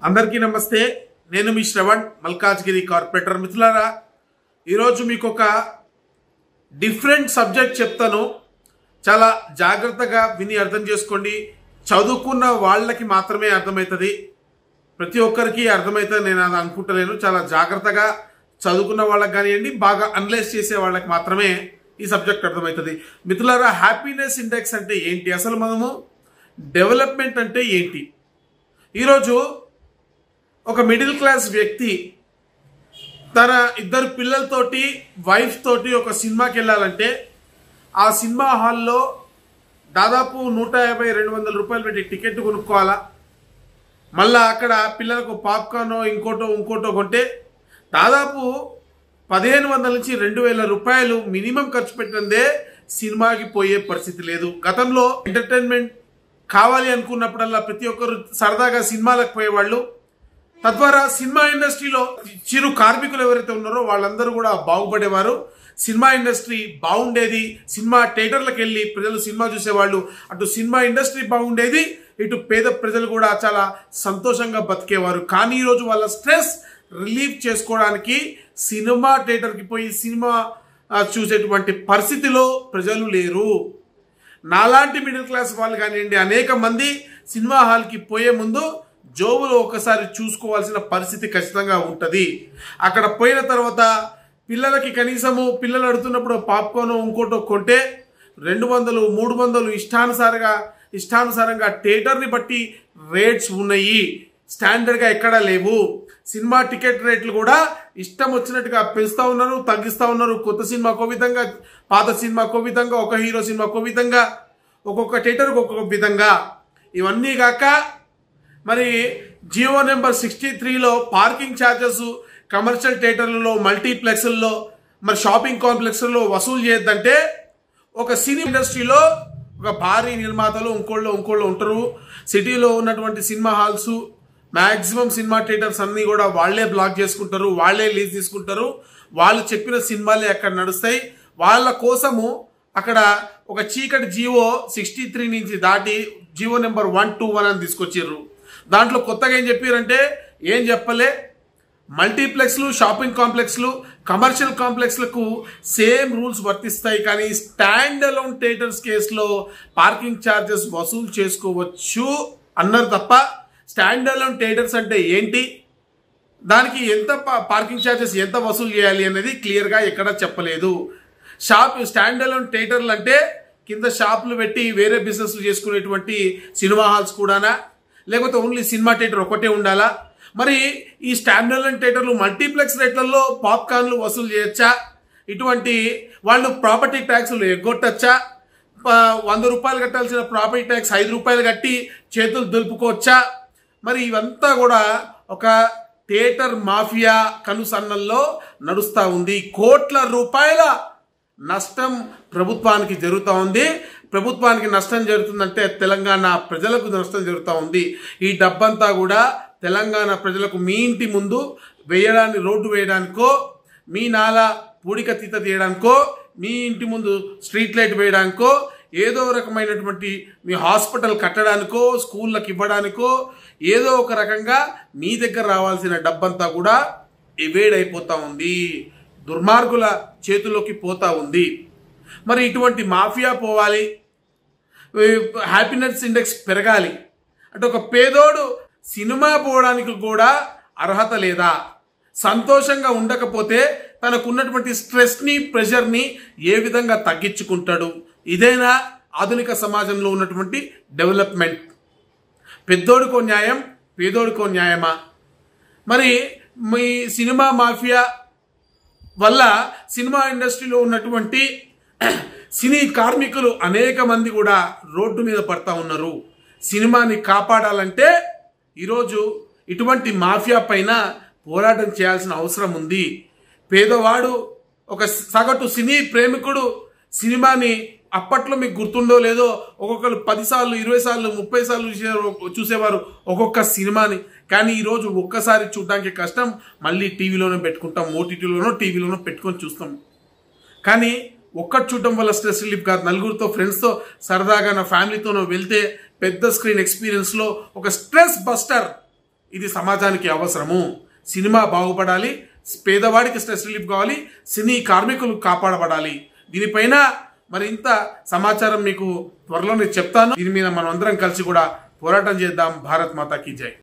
అందరికీ నమస్తే. నేను మీ శ్రవణ్, మల్కాజ్గిరి కార్పొరేటర్. మిత్రులారా, ఈరోజు మీకు ఒక డిఫరెంట్ సబ్జెక్ట్ చెప్తాను. చాలా జాగ్రత్తగా విని అర్థం చేసుకోండి. చదువుకున్న వాళ్ళకి మాత్రమే అర్థమవుతుంది, ప్రతి ఒక్కరికి అర్థమవుతుంది నేను అది అనుకుంటలేను. చాలా జాగ్రత్తగా చదువుకున్న వాళ్ళకి కానివ్వండి, బాగా అనలైజ్ చేసే వాళ్ళకి మాత్రమే ఈ సబ్జెక్ట్ అర్థమవుతుంది. మిత్రులారా, హ్యాపీనెస్ ఇండెక్స్ అంటే ఏంటి, అసలు మనము డెవలప్మెంట్ అంటే ఏంటి? ఈరోజు ఒక మిడిల్ క్లాస్ వ్యక్తి తన ఇద్దరు పిల్లలతోటి, వైఫ్ తోటి ఒక సినిమాకి వెళ్ళాలంటే ఆ సినిమా హాల్లో దాదాపు 150-200 రూపాయలు పెట్టి టికెట్ కొనుక్కోవాలా. మళ్ళా అక్కడ పిల్లలకు పాప్కార్నో ఇంకోటో కొంటే దాదాపు 1500 నుంచి 2000 రూపాయలు మినిమం ఖర్చు పెట్టిందే సినిమాకి పోయే పరిస్థితి లేదు. గతంలో ఎంటర్టైన్మెంట్ కావాలి అనుకున్నప్పుడల్లా ప్రతి ఒక్కరు సరదాగా సినిమాలకు పోయేవాళ్ళు. తద్వారా సినిమా ఇండస్ట్రీలో చిరు కార్మికులు ఎవరైతే ఉన్నారో వాళ్ళందరూ కూడా బాగుపడేవారు. సినిమా ఇండస్ట్రీ బాగుండేది. సినిమా థియేటర్లకు వెళ్ళి ప్రజలు సినిమా చూసేవాళ్ళు. అటు సినిమా ఇండస్ట్రీ బాగుండేది, ఇటు పేద ప్రజలు కూడా చాలా సంతోషంగా బతికేవారు. కానీ ఈరోజు వాళ్ళ స్ట్రెస్ రిలీఫ్ చేసుకోవడానికి సినిమా థియేటర్కి పోయి సినిమా చూసేటువంటి పరిస్థితిలో ప్రజలు లేరు. నాలాంటి మిడిల్ క్లాస్ వాళ్ళు కానివ్వండి, అనేక మంది సినిమా హాల్కి పోయే ముందు జోబులో ఒకసారి చూసుకోవాల్సిన పరిస్థితి ఖచ్చితంగా ఉంటుంది. అక్కడ పోయిన తర్వాత పిల్లలకి కనీసము పిల్లలు అడుగుతున్నప్పుడు పాప్కార్న్ ఇంకోటో కొంటే 200-300 ఇష్టానుసారంగా థియేటర్ని బట్టి రేట్స్ ఉన్నాయి. స్టాండర్డ్గా ఎక్కడా లేవు. సినిమా టికెట్ రేట్లు కూడా ఇష్టం వచ్చినట్టుగా పెంచుతూ ఉన్నారు, తగ్గిస్తూ ఉన్నారు. కొత్త సినిమాకో విధంగా, పాత సినిమాకో విధంగా, ఒక హీరో సినిమాకో విధంగా, ఒక్కొక్క థియేటర్కి ఒక్కొక్క విధంగా. ఇవన్నీ కాక మరి జియో నెంబర్ 63లో పార్కింగ్ ఛార్జెస్ కమర్షియల్ థియేటర్లలో, మల్టీప్లెక్స్ల్లో, మరి షాపింగ్ కాంప్లెక్స్లో వసూలు చేయొద్దంటే ఒక సినీ ఇండస్ట్రీలో ఒక భారీ నిర్మాతలు ఇంకోళ్ళు ఉంటారు. సిటీలో ఉన్నటువంటి cinema halls maximum cinema theatres అన్నీ కూడా వాళ్లే బ్లాక్ చేసుకుంటారు, వాళ్లే లీజ్ తీసుకుంటారు. వాళ్ళు చెప్పిన సినిమాలే అక్కడ నడుస్తాయి. వాళ్ళ కోసము అక్కడ ఒక చీకటి జియో 63 నుంచి దాటి జియో నెంబర్ 121 అని తీసుకొచ్చారు. దాంట్లో కొత్తగా ఏం చెప్పారంటే, ఏం చెప్పలే, మల్టీప్లెక్స్లు, షాపింగ్ కాంప్లెక్స్లు, కమర్షియల్ కాంప్లెక్స్లకు సేమ్ రూల్స్ వర్తిస్తాయి. కానీ స్టాండ్ అలోన్ థియేటర్స్ కేసులో పార్కింగ్ ఛార్జెస్ వసూలు చేసుకోవచ్చు అన్నారు తప్ప స్టాండ్ అలోన్ థియేటర్స్ అంటే ఏంటి, దానికి ఎంత పార్కింగ్ ఛార్జెస్ ఎంత వసూలు చేయాలి అనేది క్లియర్గా ఎక్కడా చెప్పలేదు. స్టాండ్ అలోన్ థియేటర్లు అంటే కింద షాపులు పెట్టి వేరే బిజినెస్ చేసుకునేటువంటి సినిమా హాల్స్ కూడానా, లేకపోతే ఓన్లీ సినిమా థియేటర్ ఒకటే ఉండాలా? మరి ఈ స్టాండ్ అలోన్ థియేటర్లు మల్టీప్లెక్స్ రేట్లలో పాప్కార్న్లు వసూలు చేయొచ్చా? ఇటువంటి వాళ్ళు ప్రాపర్టీ ట్యాక్స్లు ఎగ్గొట్టచ్చా? 100 రూపాయలు కట్టాల్సిన ప్రాపర్టీ ట్యాక్స్ 5 రూపాయలు కట్టి చేతులు దులుపుకోవచ్చా? మరి ఇవంతా కూడా ఒక థియేటర్ మాఫియా కనుసన్నల్లో నడుస్తూ ఉంది. కోట్ల రూపాయల నష్టం ప్రభుత్వానికి జరుగుతూ ఉంది. ప్రభుత్వానికి నష్టం జరుగుతుందంటే తెలంగాణ ప్రజలకు నష్టం జరుగుతూ ఉంది. ఈ డబ్బంతా కూడా తెలంగాణ ప్రజలకు మీ ఇంటి ముందు రోడ్డు వేయడానికో, మీ నాల పూడిక తీత తీయడానికో, మీ ఇంటి ముందు స్ట్రీట్ లైట్ వేయడానికో, ఏదో రకమైనటువంటి మీ హాస్పిటల్ కట్టడానికో, స్కూళ్ళకి ఇవ్వడానికో, ఏదో ఒక రకంగా మీ దగ్గర రావాల్సిన డబ్బంతా కూడా ఎవేడ్ అయిపోతూ ఉంది, దుర్మార్గుల చేతిలోకి పోతా ఉంది. మరి ఇటువంటి మాఫియా పోవాలి, హ్యాపీనెస్ ఇండెక్స్ పెరగాలి అంటే ఒక పేదోడు సినిమా పోవడానికి కూడా అర్హత లేదా? సంతోషంగా ఉండకపోతే తనకున్నటువంటి స్ట్రెస్ని, ప్రెషర్ని ఏ విధంగా తగ్గించుకుంటాడు? ఇదేనా ఆధునిక సమాజంలో ఉన్నటువంటి డెవలప్మెంట్? పెద్దోడికో న్యాయం, పేదోడికో న్యాయమా? మరి మీ సినిమా మాఫియా వల్ల సినిమా ఇండస్ట్రీలో ఉన్నటువంటి సినీ కార్మికులు అనేక మంది కూడా రోడ్డు మీద పడతా ఉన్నారు. సినిమాని కాపాడాలంటే ఈరోజు ఇటువంటి మాఫియా పైన పోరాటం చేయాల్సిన అవసరం ఉంది. పేదవాడు, ఒక సగటు సినీ ప్రేమికుడు సినిమాని అప్పట్లో మీకు గుర్తుండో లేదో ఒక్కొక్కరు 10 సార్లు, 20 సార్లు, 30 సార్లు చూసేవారు ఒక్కొక్క సినిమాని. కానీ ఈరోజు ఒక్కసారి చూడడానికి కష్టం, మళ్ళీ టీవీలోనే పెట్టుకుంటాం, ఓటీటీలోనో టీవీలోనో పెట్టుకొని చూస్తాం. కానీ ఒక్కటి చూడటం వల్ల స్ట్రెస్ రిలీఫ్ కాదు. నలుగురితో, ఫ్రెండ్స్తో సరదాగా నా ఫ్యామిలీతోనో వెళ్తే పెద్ద స్క్రీన్ ఎక్స్పీరియన్స్లో ఒక స్ట్రెస్ బస్టర్ ఇది సమాజానికి అవసరము. సినిమా బాగుపడాలి, పేదవాడికి స్ట్రెస్ రిలీఫ్ కావాలి, సినీ కార్మికులు కాపాడబడాలి. దీనిపైన మరింత సమాచారం మీకు త్వరలోనే చెప్తాను. దీని మీద మనం అందరం కలిసి కూడా పోరాటం చేద్దాం. భారత్ మాతా కీ జై.